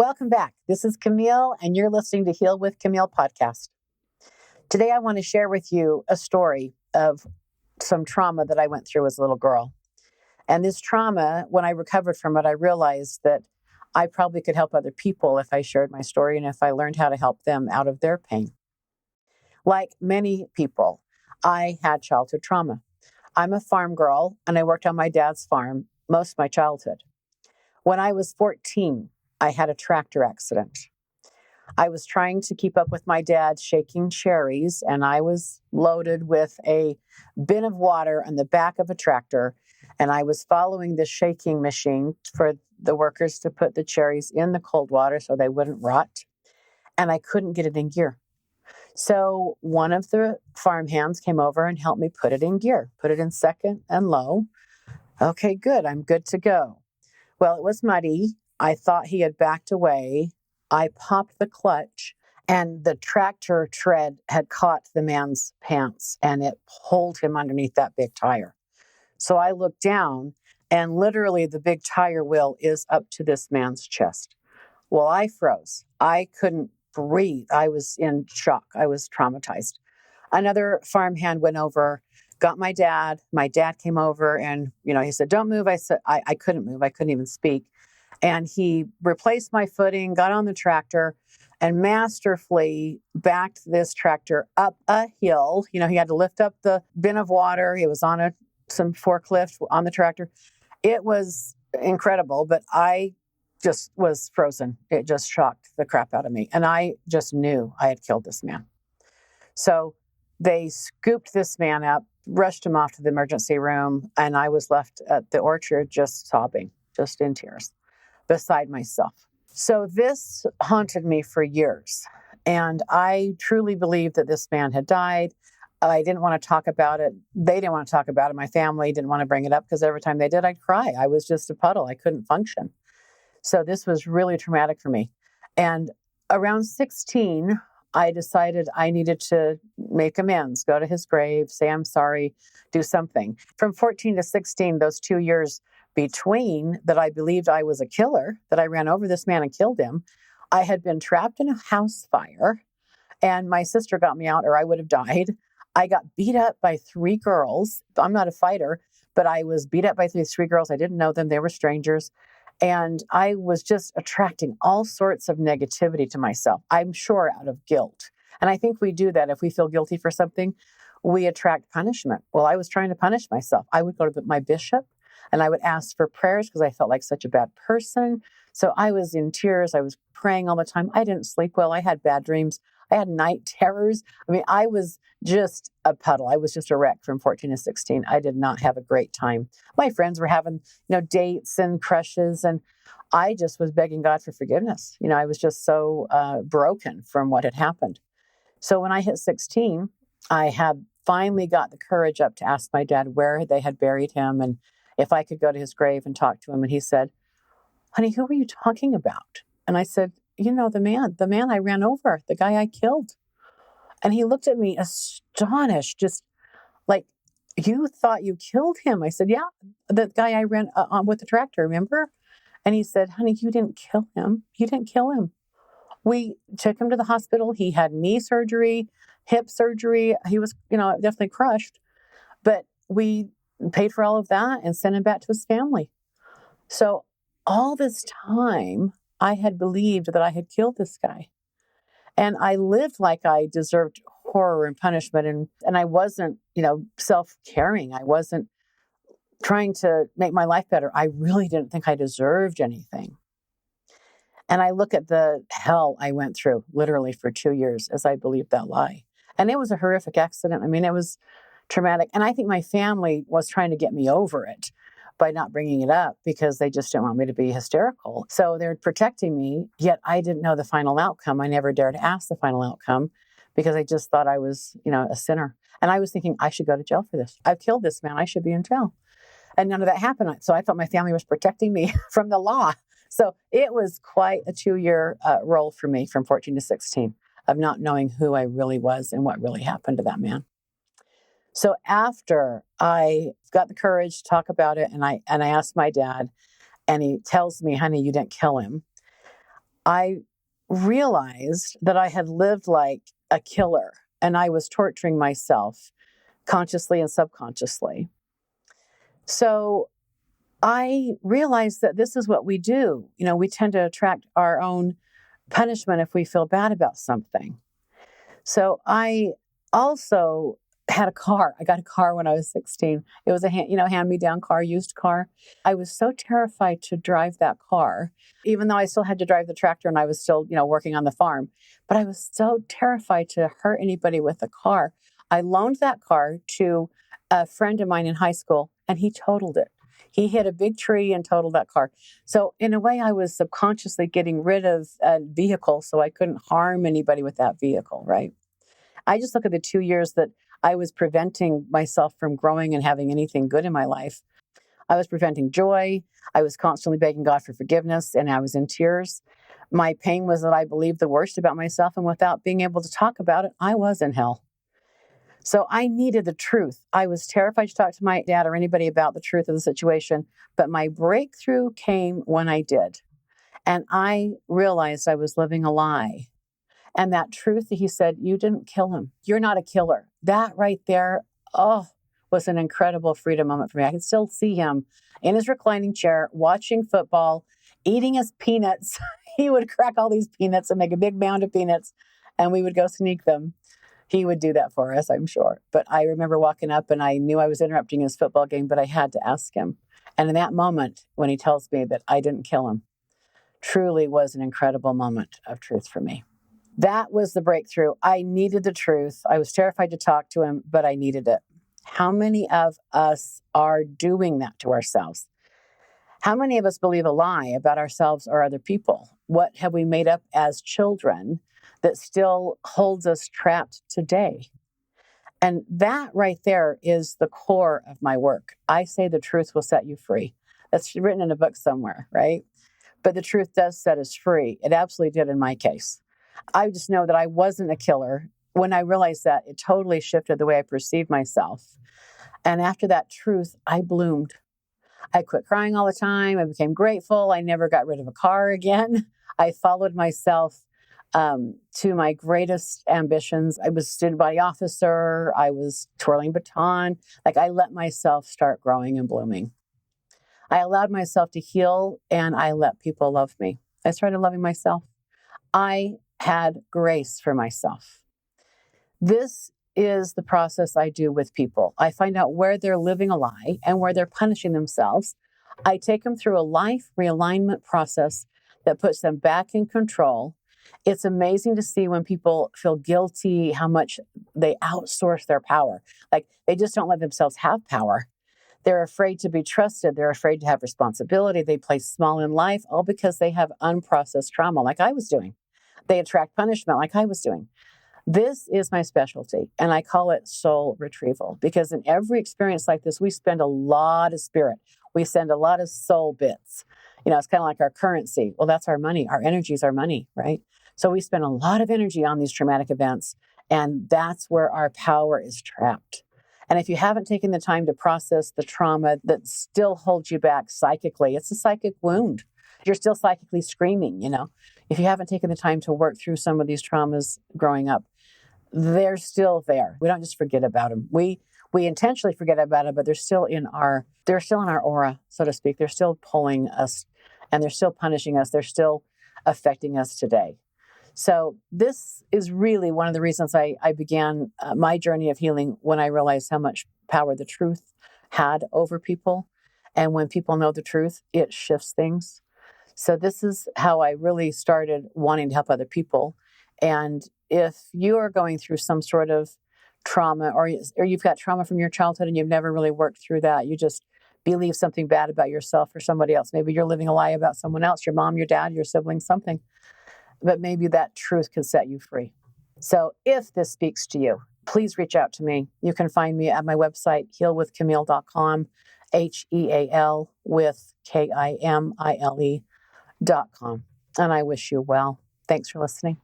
Welcome back. This is Kimile, and you're listening to Heal with Kimile podcast. Today, I want to share with you a story of some trauma that I went through as a little girl. And this trauma, when I recovered from it, I realized that I probably could help other people if I shared my story and if I learned how to help them out of their pain. Like many people, I had childhood trauma. I'm a farm girl, and I worked on my dad's farm most of my childhood. When I was 14, I had a tractor accident. I was trying to keep up with my dad shaking cherries, and I was loaded with a bin of water on the back of a tractor, and I was following the shaking machine for the workers to put the cherries in the cold water so they wouldn't rot, and I couldn't get it in gear. So one of the farm hands came over and helped me put it in gear, put it in second and low. Okay, good. I'm good to go. Well, it was muddy. I thought he had backed away. I popped the clutch, and the tractor tread had caught the man's pants, and it pulled him underneath that big tire. So I looked down, and literally the big tire wheel is up to this man's chest. Well, I froze. I couldn't breathe. I was in shock. I was traumatized. Another farmhand went over, got my dad. My dad came over and, he said, "Don't move." I said, I couldn't move. I couldn't even speak. And he replaced my footing, got on the tractor, and masterfully backed this tractor up a hill. He had to lift up the bin of water. It was on some forklift on the tractor. It was incredible, but I just was frozen. It just shocked the crap out of me. And I just knew I had killed this man. So they scooped this man up, rushed him off to the emergency room, and I was left at the orchard just sobbing, just in tears, beside myself. So this haunted me for years. And I truly believed that this man had died. I didn't want to talk about it. They didn't want to talk about it. My family didn't want to bring it up because every time they did, I'd cry. I was just a puddle. I couldn't function. So this was really traumatic for me. And around 16, I decided I needed to make amends, go to his grave, say I'm sorry, do something. From 14 to 16, those 2 years between that I believed I was a killer, that I ran over this man and killed him, I had been trapped in a house fire, and my sister got me out or I would have died. I got beat up by 3 girls. I'm not a fighter, but I was beat up by three girls. I didn't know them. They were strangers. And I was just attracting all sorts of negativity to myself, I'm sure out of guilt. And I think we do that. If we feel guilty for something, we attract punishment. Well, I was trying to punish myself. I would go to my bishop and I would ask for prayers because I felt like such a bad person. So I was in tears. I was praying all the time. I didn't sleep well. I had bad dreams. I had night terrors. I was just a puddle. I was just a wreck from 14 to 16. I did not have a great time. My friends were having, dates and crushes, and I just was begging God for forgiveness. I was just so broken from what had happened. So when I hit 16, I had finally got the courage up to ask my dad where they had buried him and if I could go to his grave and talk to him. And he said, "Honey, who were you talking about?" And I said, the man I ran over, the guy I killed. And he looked at me astonished, just like, "You thought you killed him?" I said, "Yeah, the guy I ran on with the tractor, remember?" And he said, "Honey, you didn't kill him. You didn't kill him. We took him to the hospital. He had knee surgery, hip surgery. He was, definitely crushed. But we paid for all of that and sent him back to his family." So all this time, I had believed that I had killed this guy. And I lived like I deserved horror and punishment. And I wasn't, self-caring. I wasn't trying to make my life better. I really didn't think I deserved anything. And I look at the hell I went through literally for 2 years as I believed that lie. And it was a horrific accident. It was traumatic. And I think my family was trying to get me over it by not bringing it up because they just didn't want me to be hysterical. So they're protecting me, yet I didn't know the final outcome. I never dared ask the final outcome because I just thought I was, a sinner. And I was thinking I should go to jail for this. I've killed this man. I should be in jail. And none of that happened. So I thought my family was protecting me from the law. So it was quite a 2-year roll for me from 14 to 16 of not knowing who I really was and what really happened to that man. So after I got the courage to talk about it and I asked my dad, and he tells me, "Honey, you didn't kill him," I realized that I had lived like a killer and I was torturing myself consciously and subconsciously. So I realized that this is what we do. We tend to attract our own punishment if we feel bad about something. So I also had a car. I got a car when I was 16. It was a hand-me-down car, used car. I was so terrified to drive that car, even though I still had to drive the tractor and I was still, working on the farm. But I was so terrified to hurt anybody with the car. I loaned that car to a friend of mine in high school, and he totaled it. He hit a big tree and totaled that car. So in a way, I was subconsciously getting rid of a vehicle so I couldn't harm anybody with that vehicle, right? I just look at the 2 years that I was preventing myself from growing and having anything good in my life. I was preventing joy. I was constantly begging God for forgiveness, and I was in tears. My pain was that I believed the worst about myself, and without being able to talk about it, I was in hell. So I needed the truth. I was terrified to talk to my dad or anybody about the truth of the situation, but my breakthrough came when I did. And I realized I was living a lie. And that truth that he said, you didn't kill him. You're not a killer. That right there, was an incredible freedom moment for me. I can still see him in his reclining chair, watching football, eating his peanuts. He would crack all these peanuts and make a big mound of peanuts, and we would go sneak them. He would do that for us, I'm sure. But I remember walking up and I knew I was interrupting his football game, but I had to ask him. And in that moment, when he tells me that I didn't kill him, truly was an incredible moment of truth for me. That was the breakthrough. I needed the truth. I was terrified to talk to him, but I needed it. How many of us are doing that to ourselves? How many of us believe a lie about ourselves or other people? What have we made up as children that still holds us trapped today? And that right there is the core of my work. I say the truth will set you free. That's written in a book somewhere, right? But the truth does set us free. It absolutely did in my case. I just know that I wasn't a killer. When I realized that, it totally shifted the way I perceived myself. And after that truth, I bloomed. I quit crying all the time. I became grateful. I never got rid of a car again. I followed myself to my greatest ambitions. I was student body officer. I was twirling baton. I let myself start growing and blooming. I allowed myself to heal, and I let people love me. I started loving myself. I had grace for myself. This is the process I do with people. I find out where they're living a lie and where they're punishing themselves. I take them through a life realignment process that puts them back in control. It's amazing to see when people feel guilty, how much they outsource their power. They just don't let themselves have power. They're afraid to be trusted. They're afraid to have responsibility. They play small in life, all because they have unprocessed trauma like I was doing. They attract punishment like I was doing. This is my specialty, and I call it soul retrieval, because in every experience like this, we spend a lot of spirit. We send a lot of soul bits. It's kind of like our currency. Well, that's our money. Our energy is our money, right? So we spend a lot of energy on these traumatic events, and that's where our power is trapped. And if you haven't taken the time to process the trauma that still holds you back psychically, it's a psychic wound. You're still psychically screaming, If you haven't taken the time to work through some of these traumas growing up, they're still there. We don't just forget about them. We intentionally forget about them, but they're still in our aura, so to speak. They're still pulling us, and they're still punishing us. They're still affecting us today. So this is really one of the reasons I began my journey of healing, when I realized how much power the truth had over people. And when people know the truth, it shifts things. So this is how I really started wanting to help other people. And if you are going through some sort of trauma, or you've got trauma from your childhood and you've never really worked through that, you just believe something bad about yourself or somebody else. Maybe you're living a lie about someone else, your mom, your dad, your sibling, something. But maybe that truth can set you free. So if this speaks to you, please reach out to me. You can find me at my website, healwithkimile.com, HEAL with KIMILE.com. And I wish you well. Thanks for listening.